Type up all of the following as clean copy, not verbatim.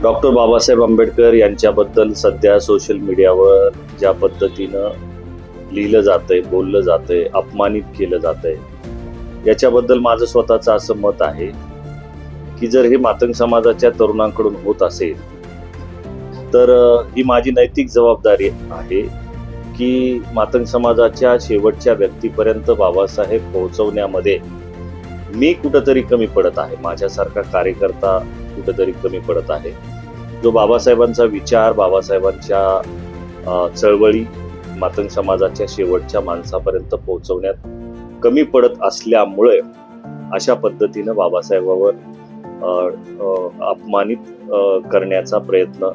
Doctor Babasaheb Ambedkar यांच्याबद्दल सध्या social मीडियावर ज्या पद्धतीनं लिहिलं जातंय, बोललं जातंय, अपमानित केलं जातंय, याच्याबद्दल माझं स्वतःचं असं मत आहे की जर हे मातंग समाजाच्या तरुणांकडून होत असेल तर ही माझी नैतिक जबाबदारी आहे की मातंग समाजाच्या शेवटच्या व्यक्तीपर्यंत बाबासाहेब पोहोचवण्यामध्ये मी कुठंतरी कमी पडत आहे, माझ्यासारखा कार्यकर्ता कुठंतरी कमी पडत आहे, जो बाबासाहेबांचा विचार, बाबासाहेबांच्या चळवळी मातंग समाजाच्या शेवटच्या माणसापर्यंत पोहोचवण्यात कमी पडत असल्यामुळे अशा पद्धतीनं बाबासाहेबावर अपमानित करण्याचा प्रयत्न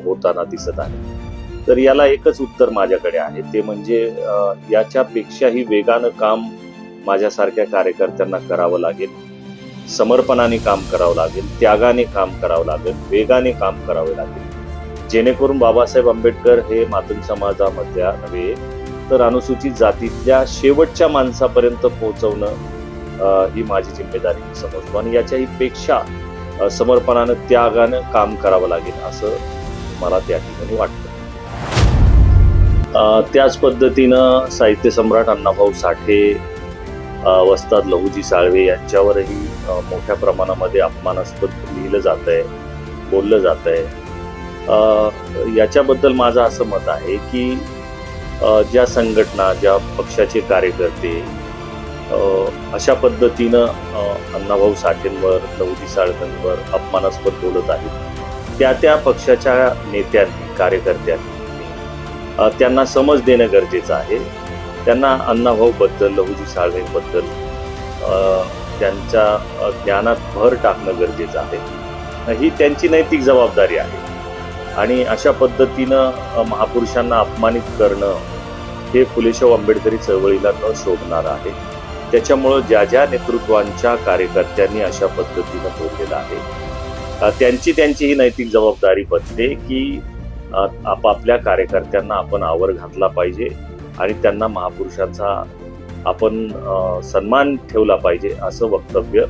होताना दिसत आहे. तर याला एकच उत्तर माझ्याकडे आहे, ते म्हणजे याच्यापेक्षाही वेगानं काम माझ्यासारख्या कार्यकर्त्यांना करावं लागेल, समर्पणाने काम करावं लागेल, त्यागाने काम करावं लागेल, वेगाने काम करावे लागेल, जेणेकरून बाबासाहेब आंबेडकर हे मातंग समाजामधल्या नव्हे तर अनुसूचित जातीतल्या शेवटच्या माणसापर्यंत पोहोचवणं ही माझी जिम्मेदारी मी समजतो आणि याच्याही पेक्षा समर्पणानं त्यागानं काम करावं लागेल असं मला त्या ठिकाणी वाटतं. त्याच पद्धतीनं साहित्य सम्राट अण्णाभाऊ साठे, वस्ताद लहुजी साळवे यांच्यावरही मोठ्या प्रमाणामध्ये अपमानास्पद लिहिलं जात आहे, बोललं जात आहे. याच्याबद्दल माझं असं मत आहे की ज्या संघटना, ज्या पक्षाचे कार्यकर्ते अशा पद्धतीनं अण्णाभाऊ साठेंवर, लहुजी साळवेंवर अपमानास्पद बोलत आहेत, त्या पक्षाच्या नेत्यांनी, कार्यकर्त्यांनी त्यांना समज देणं गरजेचं आहे. त्यांना अण्णाभाऊबद्दल, लहुजी साळवेंबद्दल त्यांच्या ज्ञानात भर टाकणं गरजेचं आहे. ही त्यांची नैतिक जबाबदारी आहे आणि अशा पद्धतीनं महापुरुषांना अपमानित करणं हे फुलेशाहू आंबेडकरी चळवळीला न शोभणार आहे. त्याच्यामुळं ज्या नेतृत्वांच्या कार्यकर्त्यांनी अशा पद्धतीनं बोललेलं आहे त्यांची ही नैतिक जबाबदारी बनते की आपापल्या कार्यकर्त्यांना आपण आवर घातला पाहिजे आणि त्यांना महापुरुषांचा आपण सन्मान ठेवला पाहिजे असं वक्तव्य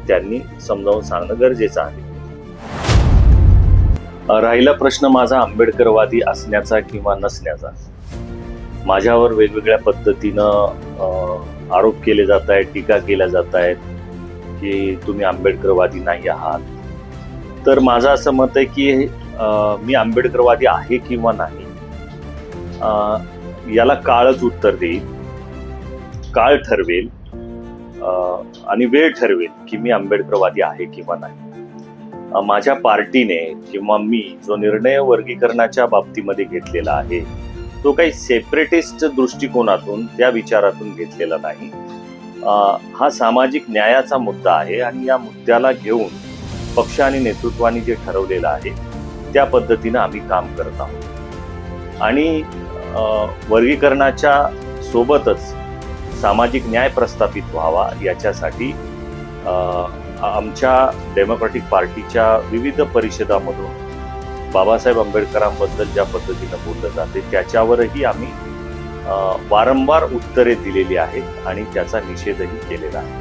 त्यांनी समजावून सांगणं गरजेचं आहे. राहिला प्रश्न माझा आंबेडकरवादी असण्याचा किंवा नसण्याचा. माझ्यावर वेगवेगळ्या पद्धतीनं आरोप केले जात आहेत, टीका केल्या जात आहेत की तुम्ही आंबेडकरवादी नाही आहात. तर माझं असं मत आहे की मी आंबेडकरवादी आहे किंवा नाही याला काळच उत्तर देईल. काळ ठरवेल आणि वेळ ठरवेल की मी आंबेडकरवादी आहे किंवा नाही. माझ्या पार्टीने किंवा मी जो निर्णय वर्गीकरणाच्या बाबतीमध्ये घेतलेला आहे तो काही सेपरेटिस्ट दृष्टिकोनातून, त्या विचारातून घेतलेला नाही. हा सामाजिक न्यायाचा मुद्दा आहे आणि या मुद्द्याला घेऊन पक्ष आणि नेतृत्वाने जे ठरवलेलं आहे त्या पद्धतीनं आम्ही काम करत आहोत आणि वर्गीकरणाच्या सोबतच सामाजिक न्याय प्रस्थापित व्हावा याच्यासाठी आमच्या डेमोक्रॅटिक पार्टीच्या विविध परिषदामधून बाबासाहेब आंबेडकरांबद्दल ज्या पद्धतीनं बोललं जाते त्याच्यावरही आम्ही वारंवार उत्तरे दिलेली आहेत आणि त्याचा निषेधही केलेला आहे.